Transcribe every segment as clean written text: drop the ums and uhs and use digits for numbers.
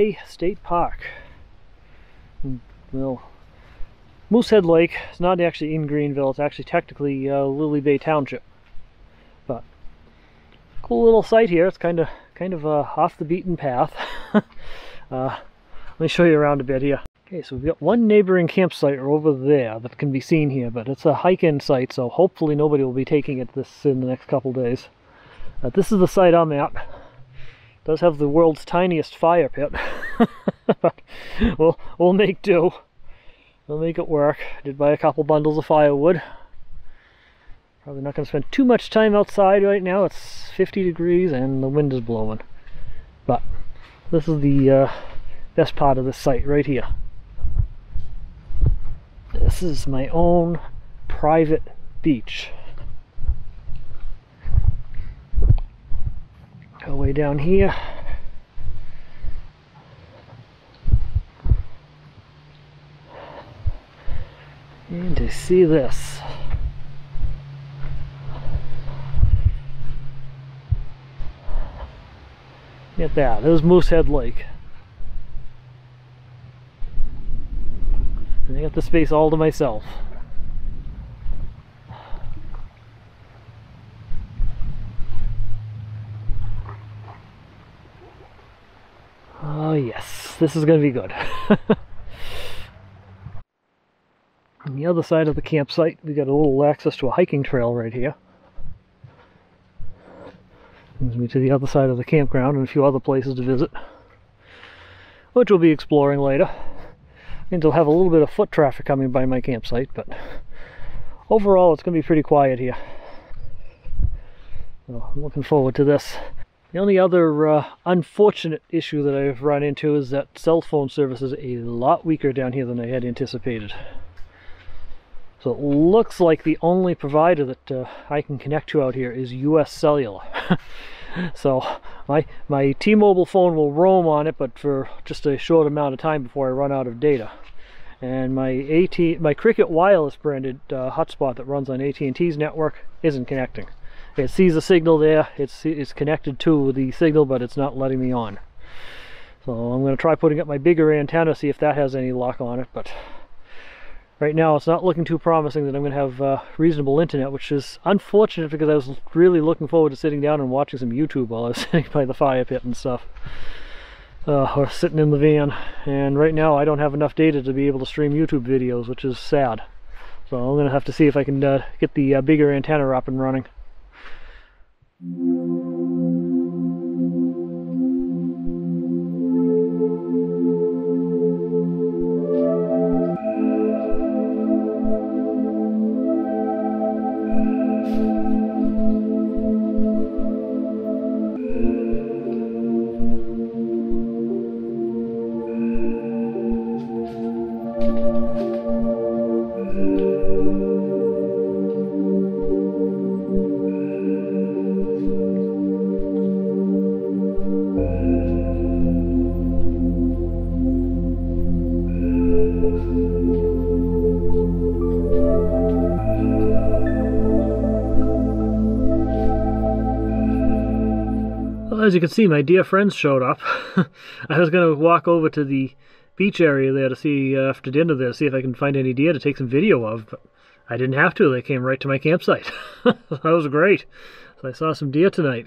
Bay State Park. Well, Moosehead Lake is not actually in Greenville, it's actually technically Lily Bay Township. But cool little site here. It's kind of off the beaten path. Let me show you around a bit here. Okay, so we've got one neighboring campsite over there that can be seen here, but it's a hike-in site, so hopefully nobody will be taking it in the next couple days. This is the site I'm at. It does have the world's tiniest fire pit, but we'll make do. We'll make it work. I did buy a couple bundles of firewood. Probably not going to spend too much time outside right now. It's 50 degrees and the wind is blowing. But this is the best part of this site right here. This is my own private beach. Go way down here. And to see this. Look at that, there's Moosehead Lake. And I got the space all to myself. Oh yes, this is going to be good. On the other side of the campsite, we got a little access to a hiking trail right here. Brings me to the other side of the campground and a few other places to visit, which we'll be exploring later. And we'll have a little bit of foot traffic coming by my campsite, but overall it's going to be pretty quiet here. So I'm looking forward to this. The only other unfortunate issue that I've run into is that cell phone service is a lot weaker down here than I had anticipated. So it looks like the only provider that I can connect to out here is US Cellular. So my T-Mobile phone will roam on it, but for just a short amount of time before I run out of data. And my Cricket Wireless branded hotspot that runs on AT&T's network isn't connecting. It sees a signal there, it's connected to the signal, but it's not letting me on. So I'm going to try putting up my bigger antenna, see if that has any luck on it, but right now it's not looking too promising that I'm going to have reasonable internet, which is unfortunate because I was really looking forward to sitting down and watching some YouTube while I was sitting by the fire pit and stuff. Or sitting in the van, and right now I don't have enough data to be able to stream YouTube videos, which is sad. So I'm going to have to see if I can get the bigger antenna up and running. As you can see, my dear friends showed up. I was going to walk over to the beach area there to see, after dinner there, to see if I can find any deer to take some video of, but I didn't have to. They came right to my campsite. That was great. So I saw some deer tonight.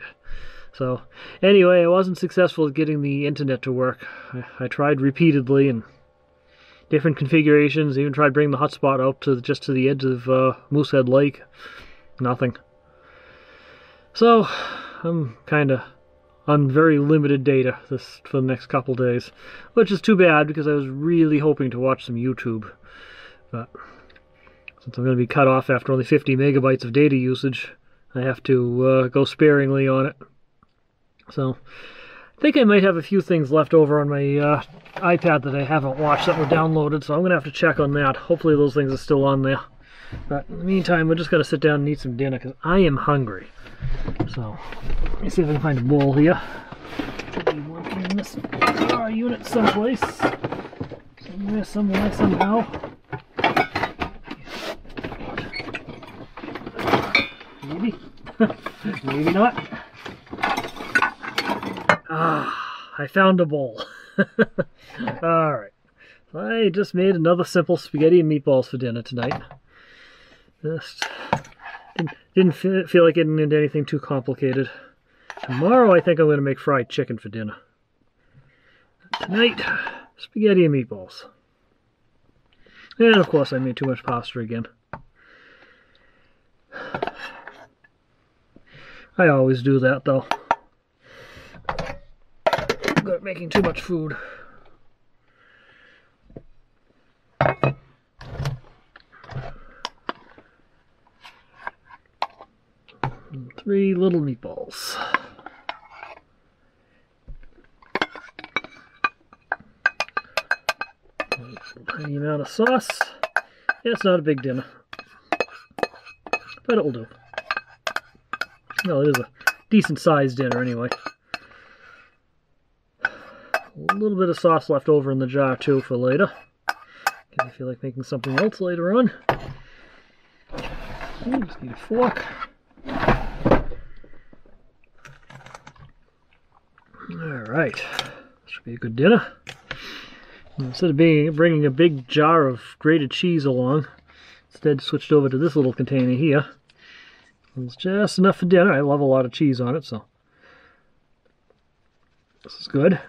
So anyway, I wasn't successful at getting the internet to work. I tried repeatedly and different configurations, even tried bringing the hotspot out to just to the edge of Moosehead Lake. Nothing. So I'm kind of on very limited data for the next couple days, which is too bad because I was really hoping to watch some YouTube. But since I'm going to be cut off after only 50 megabytes of data usage, I have to go sparingly on it. So I think I might have a few things left over on my iPad that I haven't watched that were downloaded, so I'm going to have to check on that. Hopefully those things are still on there. But in the meantime, we're just going to sit down and eat some dinner because I am hungry. So let me see if I can find a bowl here. Should be working in this car unit someplace. Somewhere, somehow. Maybe. Maybe not. Ah, I found a bowl. Alright. So I just made another simple spaghetti and meatballs for dinner tonight. Just didn't feel like getting into anything too complicated. Tomorrow I think I'm going to make fried chicken for dinner. Tonight, spaghetti and meatballs. And of course I made too much pasta again. I always do that though. I'm good at making too much food. And 3 little meatballs. Tiny amount of sauce. Yeah, it's not a big dinner, but it will do. Well, it is a decent sized dinner anyway. A little bit of sauce left over in the jar too for later. If I feel like making something else later on. Just need a fork. Alright, should be a good dinner. Instead of bringing a big jar of grated cheese along, instead switched over to this little container here. It's just enough for dinner. I love a lot of cheese on it, so this is good.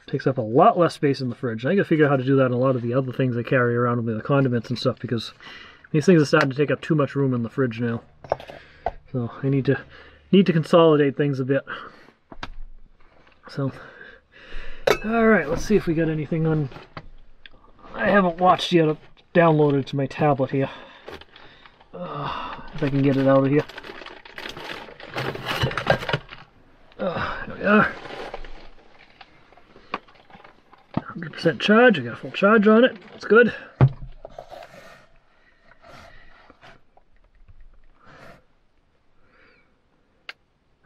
Takes up a lot less space in the fridge. I gotta figure out how to do that in a lot of the other things I carry around with me, the condiments and stuff, because these things are starting to take up too much room in the fridge now. So I need to consolidate things a bit. So, alright, let's see if we got anything on. I haven't watched yet. I've downloaded to my tablet here. If I can get it out of here. There we are. 100% charge. I got a full charge on it. That's good.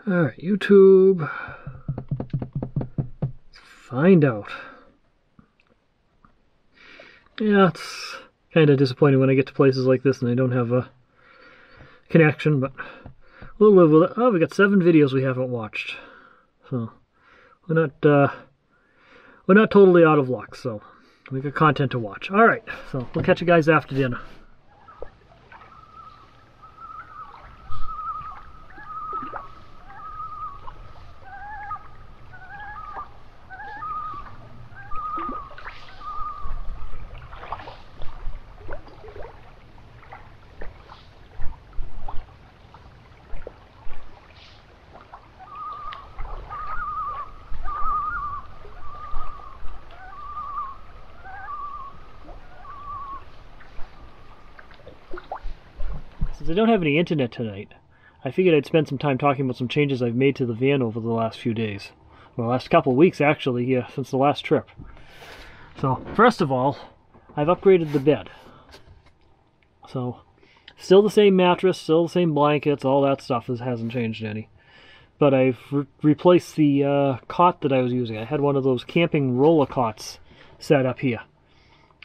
Alright, YouTube. Let's find out. Yeah, it's kind of disappointing when I get to places like this and I don't have a connection, but we'll live with it. Oh, we got 7 videos we haven't watched. So, we're not totally out of luck, so we got content to watch. Alright, so we'll catch you guys after dinner. Since I don't have any internet tonight, I figured I'd spend some time talking about some changes I've made to the van over the last few days. Well, the last couple of weeks, actually, here, since the last trip. So, first of all, I've upgraded the bed. So, still the same mattress, still the same blankets, all that stuff hasn't changed any. But I've replaced the cot that I was using. I had one of those camping roller cots set up here.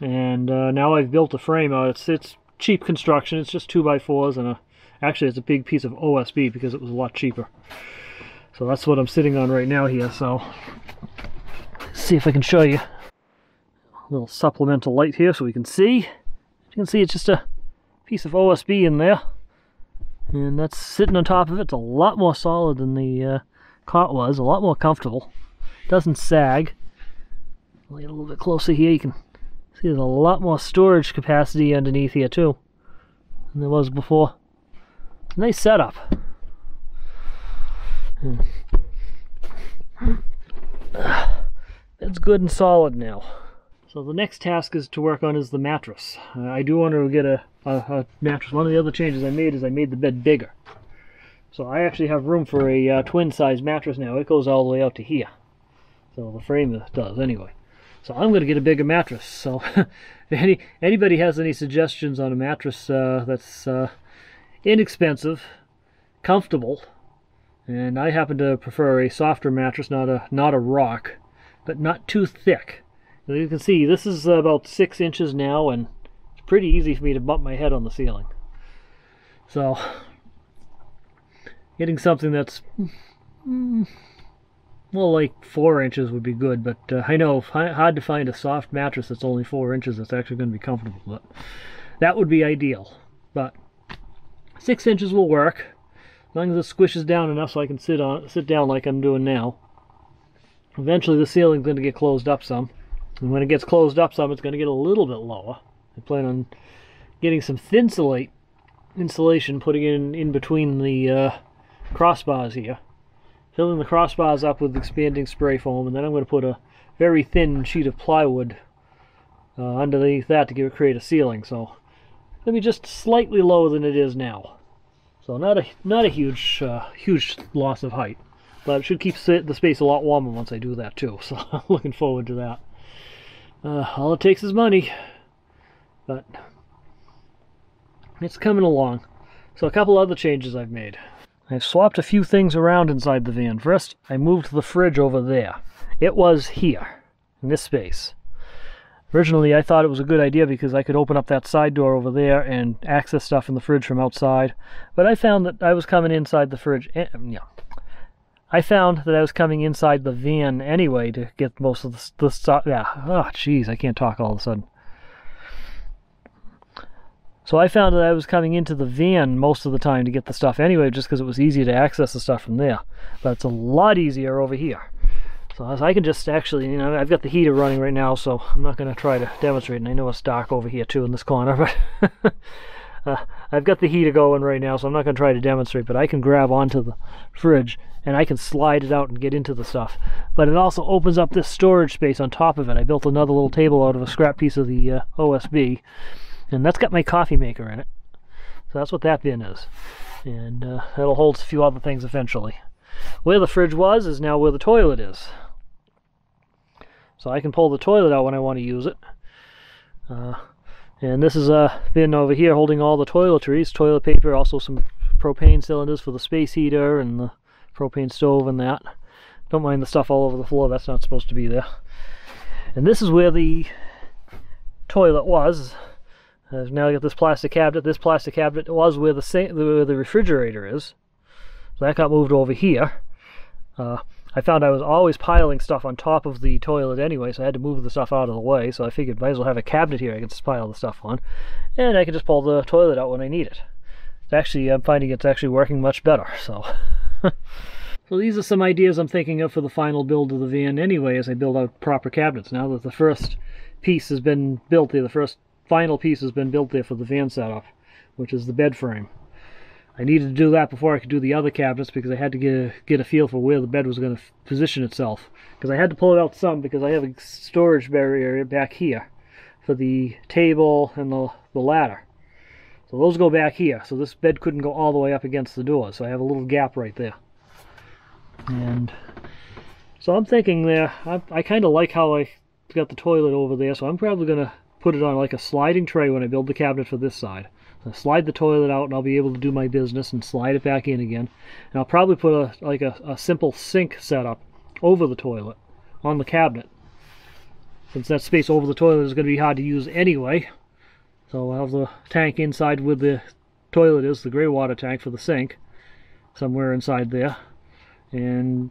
And now I've built a frame out. It's cheap construction. It's just 2x4s and actually it's a big piece of OSB because it was a lot cheaper. So that's what I'm sitting on right now here. So let's see if I can show you a little supplemental light here so we can see. As you can see, it's just a piece of OSB in there, and that's sitting on top of it. It's a lot more solid than the cot was, a lot more comfortable. Doesn't sag. I'll get a little bit closer here. You can see there's a lot more storage capacity underneath here too than there was before. Nice setup. It's good and solid now. So the next task is to work on is the mattress. I do want to get a mattress. One of the other changes I made is I made the bed bigger. So I actually have room for a twin size mattress now. It goes all the way out to here. So the frame does anyway. So I'm going to get a bigger mattress. So if anybody has any suggestions on a mattress that's inexpensive, comfortable, and I happen to prefer a softer mattress, not a rock, but not too thick. As you can see, this is about 6 inches now, and it's pretty easy for me to bump my head on the ceiling. So getting something that's Well, like 4 inches would be good, but I know hard to find a soft mattress that's only 4 inches that's actually going to be comfortable. But that would be ideal. But 6 inches will work, as long as it squishes down enough so I can sit down like I'm doing now. Eventually the ceiling's going to get closed up some, and when it gets closed up some, it's going to get a little bit lower. I plan on getting some thin insulation, putting it in between the crossbars here, filling the crossbars up with expanding spray foam, and then I'm going to put a very thin sheet of plywood underneath that to create a ceiling. So it'll be just slightly lower than it is now. So not a huge loss of height, but it should keep the space a lot warmer once I do that too. So I'm looking forward to that. All it takes is money, but it's coming along. So a couple other changes I've made. I've swapped a few things around inside the van. First, I moved the fridge over there. It was here, in this space. Originally, I thought it was a good idea because I could open up that side door over there and access stuff in the fridge from outside. But I found that I was coming inside the fridge. I found that I was coming inside the van anyway to get most of the stuff. Yeah, oh, jeez, I can't talk all of a sudden. So I found that I was coming into the van most of the time to get the stuff anyway, just because it was easier to access the stuff from there. But it's a lot easier over here. So I can just actually, you know, I've got the heater running right now, so I'm not going to try to demonstrate. And I know it's dark over here too in this corner, but I've got the heater going right now, so I'm not going to try to demonstrate. But I can grab onto the fridge and I can slide it out and get into the stuff. But it also opens up this storage space on top of it. I built another little table out of a scrap piece of the OSB. And that's got my coffee maker in it. So that's what that bin is. And that'll hold a few other things eventually. Where the fridge was is now where the toilet is. So I can pull the toilet out when I want to use it. And this is a bin over here holding all the toiletries, toilet paper, also some propane cylinders for the space heater and the propane stove and that. Don't mind the stuff all over the floor, that's not supposed to be there. And this is where the toilet was. Now I got this plastic cabinet. This plastic cabinet was where the refrigerator is. So that got moved over here. I found I was always piling stuff on top of the toilet anyway, so I had to move the stuff out of the way. So I figured might as well have a cabinet here I can just pile the stuff on. And I can just pull the toilet out when I need it. It's actually, I'm finding it's actually working much better. So, so these are some ideas I'm thinking of for the final build of the van anyway, as I build out proper cabinets. Now that the first piece has been built here, the first final piece has been built there for the van setup, which is the bed frame. I needed to do that before I could do the other cabinets because I had to get a feel for where the bed was going to position itself. Because I had to pull it out some because I have a storage area back here for the table and the ladder. So those go back here. So this bed couldn't go all the way up against the door. So I have a little gap right there. And so I'm thinking there, I kind of like how I got the toilet over there. So I'm probably going to put it on like a sliding tray when I build the cabinet for this side. So slide the toilet out and I'll be able to do my business and slide it back in again. And I'll probably put a simple sink setup over the toilet on the cabinet. Since that space over the toilet is going to be hard to use anyway. So I'll have the tank inside where the toilet is, the gray water tank for the sink, somewhere inside there. And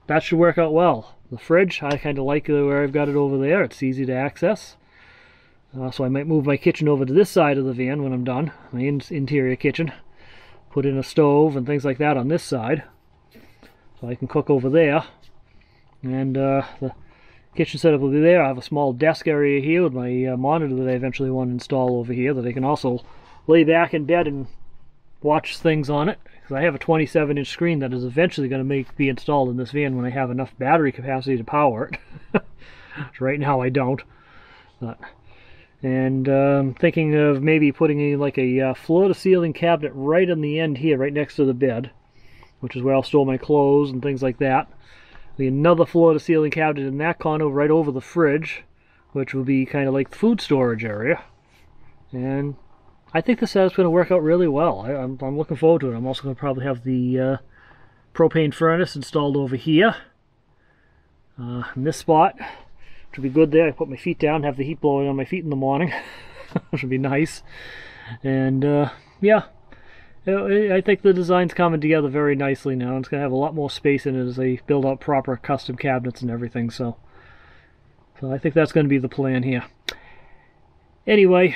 that should work out well. The fridge, I kind of like where I've got it over there. It's easy to access. So I might move my kitchen over to this side of the van when I'm done, my interior kitchen. Put in a stove and things like that on this side. So I can cook over there. And the kitchen setup will be there. I have a small desk area here with my monitor that I eventually want to install over here that I can also lay back in bed and watch things on it. Because I have a 27-inch screen that is eventually going to be installed in this van when I have enough battery capacity to power it. Right now I don't. And thinking of maybe putting in like a floor-to-ceiling cabinet right on the end here, right next to the bed, which is where I'll store my clothes and things like that. Another floor-to-ceiling cabinet in that corner right over the fridge, which will be kind of like the food storage area. And I think this setup's going to work out really well. I'm looking forward to it. I'm also going to probably have the propane furnace installed over here in this spot. Which would be good there. I put my feet down, have the heat blowing on my feet in the morning. Which would be nice. And yeah, I think the design's coming together very nicely now. It's going to have a lot more space in it as they build out proper custom cabinets and everything. So I think that's going to be the plan here. Anyway,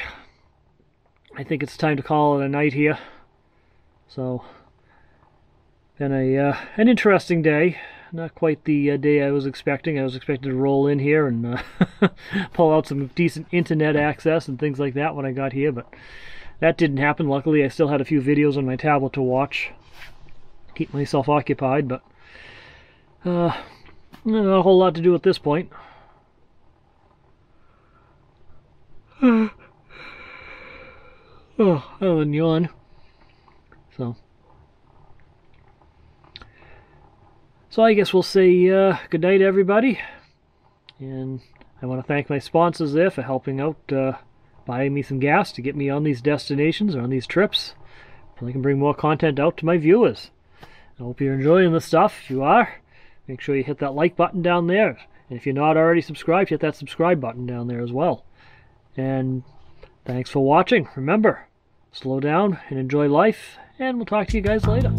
I think it's time to call it a night here. So, been an interesting day. Not quite the day I was expecting. I was expecting to roll in here and pull out some decent internet access and things like that when I got here, but that didn't happen. Luckily, I still had a few videos on my tablet to watch, keep myself occupied, but not a whole lot to do at this point. Oh, other than yawn. So I guess we'll say good night, everybody. And I want to thank my sponsors there for helping out, buying me some gas to get me on these destinations or on these trips, so I can bring more content out to my viewers. I hope you're enjoying the stuff. If you are, make sure you hit that like button down there. And if you're not already subscribed, hit that subscribe button down there as well. And thanks for watching. Remember, slow down and enjoy life, and we'll talk to you guys later.